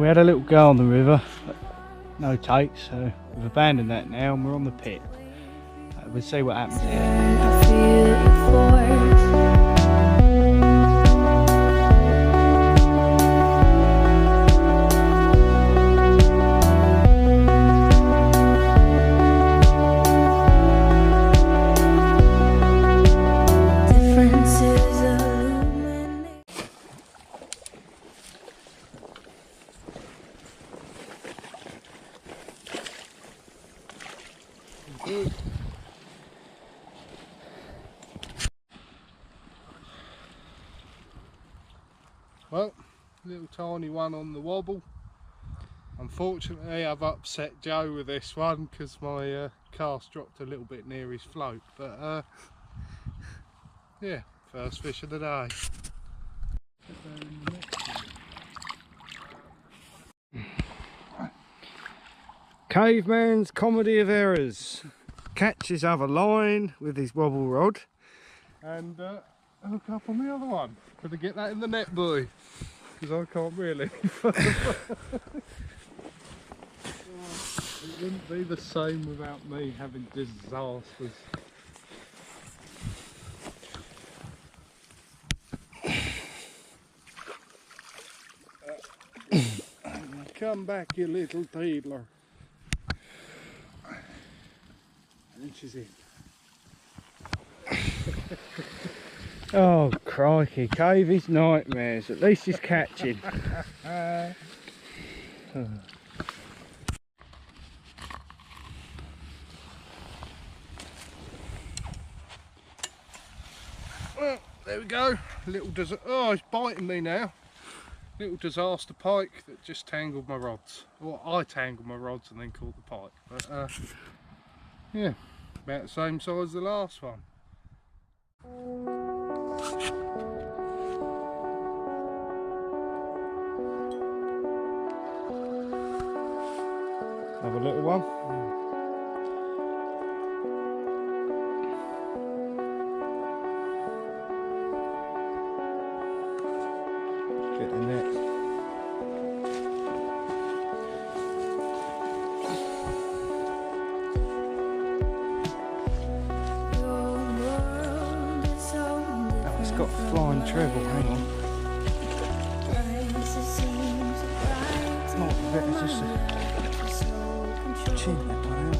Well, we had a little go on the river, but no takes, so we've abandoned that now and we're on the pit. We'll see what happens here. Well, little tiny one on the wobble. Unfortunately I've upset Joe with this one because my cast dropped a little bit near his float, but yeah, first fish of the day. Caveman's comedy of errors. Catches other line with his wobble rod. And hook up on the other one. Gotta get that in the net, boy. Because I can't really. It wouldn't be the same without me having disasters. Come back, you little tailor. And she's in. Oh crikey, Cavey's nightmares. At least he's catching. Well, there we go. Oh, he's biting me now. Little disaster pike that just tangled my rods. Well, I tangled my rods and then caught the pike. But yeah, about the same size as the last one. Have a little one. Get the net. Oh, it's got flying treble, hang on. Might be better just to chin that one out.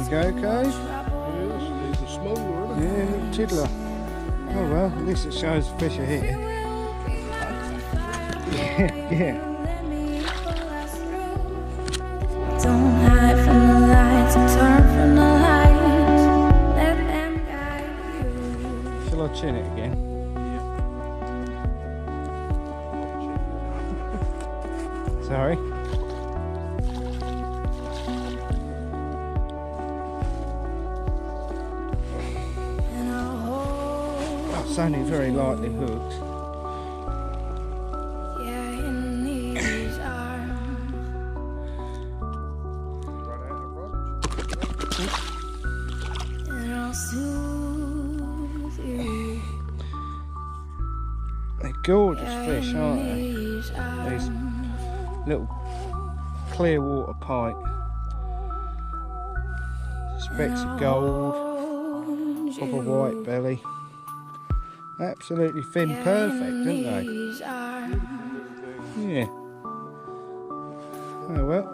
Go, okay? Yes, these are smaller, yeah, little tiddler. Oh well, at least it shows the fish are here. Yeah. Don't hide from the lights and turn from the lights. Let them guide you. Shall I chin it again? Yeah. Sorry. It's only very lightly hooked. Yeah, in these arms. And I'll soothe you. They're gorgeous fish, aren't they? These little clear water pike. Specks of gold, proper white belly. Absolutely fin perfect, aren't they? Yeah. Oh well.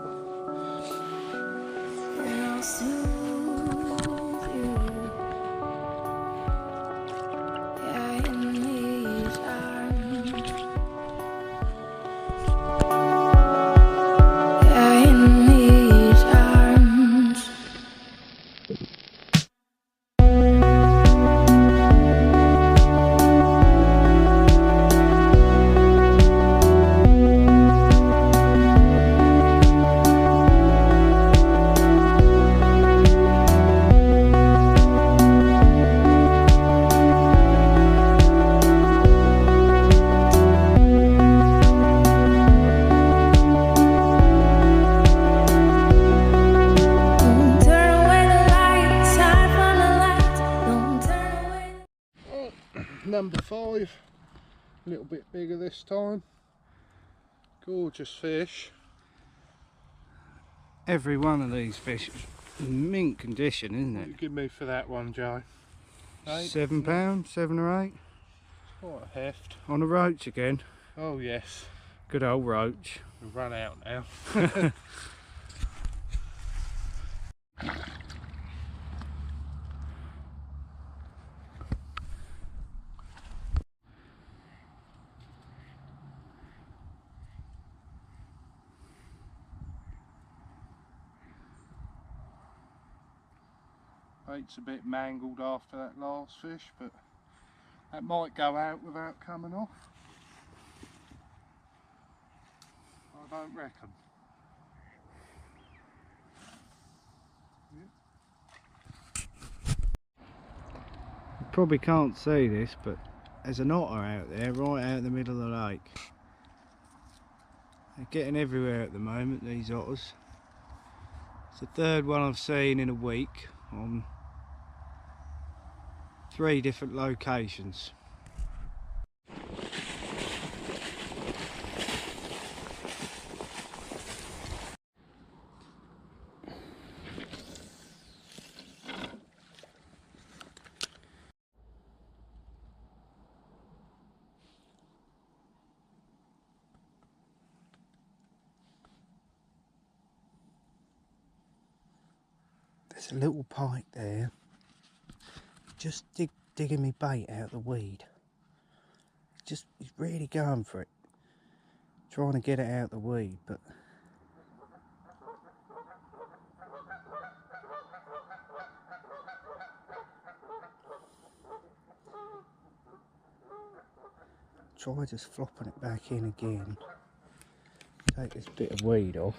number 5, a little bit bigger this time. Gorgeous fish. Every one of these fish is in mint condition, isn't What it? you give me for that one, Joe? £7, 7 or 8. What a heft. On a roach again. Oh yes. Good old roach. We've run out now. Bait's a bit mangled after that last fish, but that might go out without coming off. I don't reckon. You probably can't see this, but there's an otter out there right out in the middle of the lake. They're getting everywhere at the moment, these otters. It's the third one I've seen in a week on 3 different locations. There's a little pike there, just digging me bait out of the weed. He's really going for it, trying to get it out of the weed, but try just flopping it back in again. Take this bit of weed off.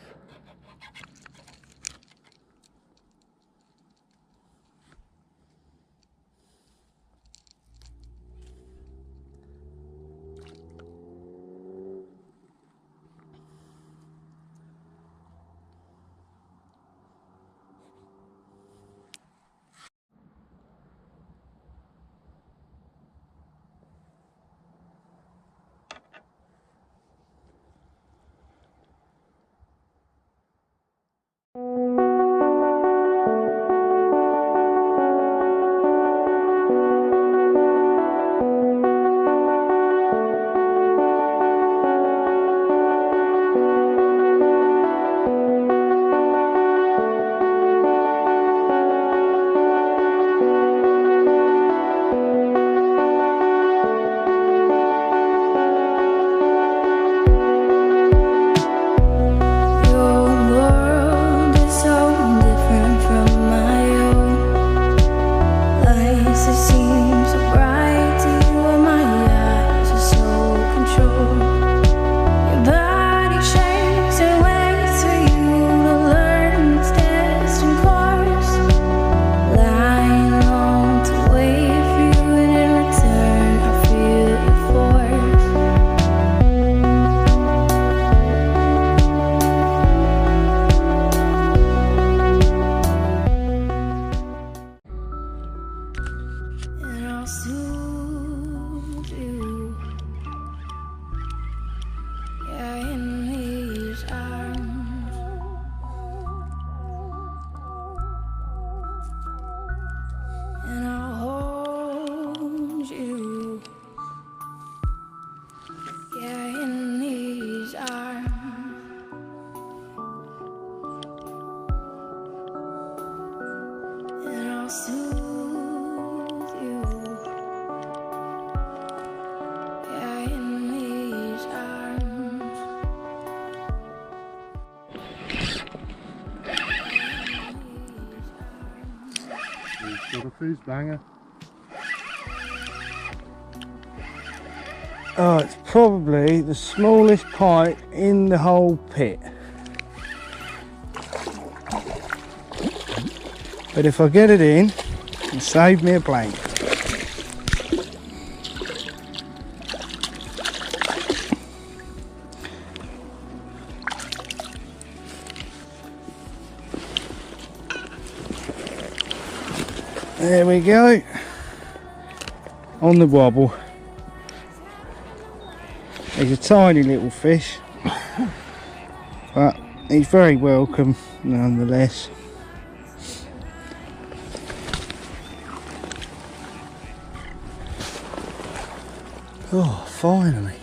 Got a fizz banger. Oh, it's probably the smallest pike in the whole pit. But if I get it in, it'll save me a plank. There we go. on the wobble. He's a tiny little fish, but he's very welcome nonetheless. Oh, finally.